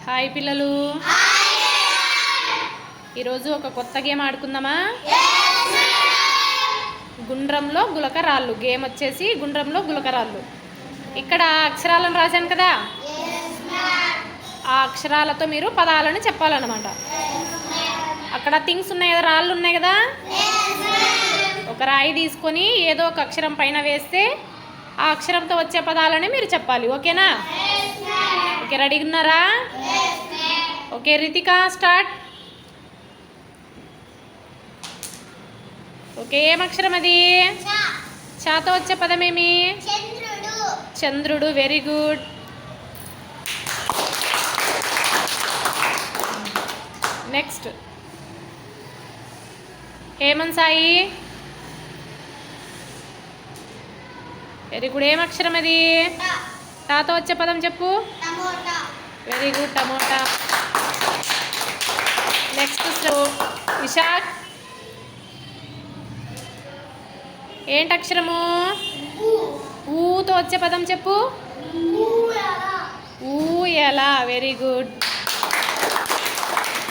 Hi పిల్లలు, ఈరోజు ఒక కొత్త గేమ్ ఆడుకుందామా? గుండ్రంలో గులకరాళ్ళు. గేమ్ వచ్చేసి గుండ్రంలో గులకరాళ్ళు. ఇక్కడ అక్షరాలను రాశాను కదా, ఆ అక్షరాలతో మీరు పదాలను చెప్పాలన్నమాట. అక్కడ థింగ్స్ ఉన్నాయి కదా, రాళ్ళు ఉన్నాయి కదా, ఒక రాయి తీసుకొని ఏదో ఒక అక్షరం పైన వేస్తే ఆ అక్షరంతో వచ్చే పదాలని మీరు చెప్పాలి. ఓకేనా? ఓకే, రెడీగా ఉన్నారా? Okay Ritika, start. ఓకే, ఏం అక్షరం అది? చాతో వచ్చే పదం ఏమి? చంద్రుడు. Very good. Next Hemanth Sai. Very good. ఏం అక్షరం అది? టాతో వచ్చే పదం చెప్పు. Very good, tomato. Next Vishakh. ఏంటి అక్షరము? ఊతో వచ్చే పదం చెప్పు. ఊయల. Very good.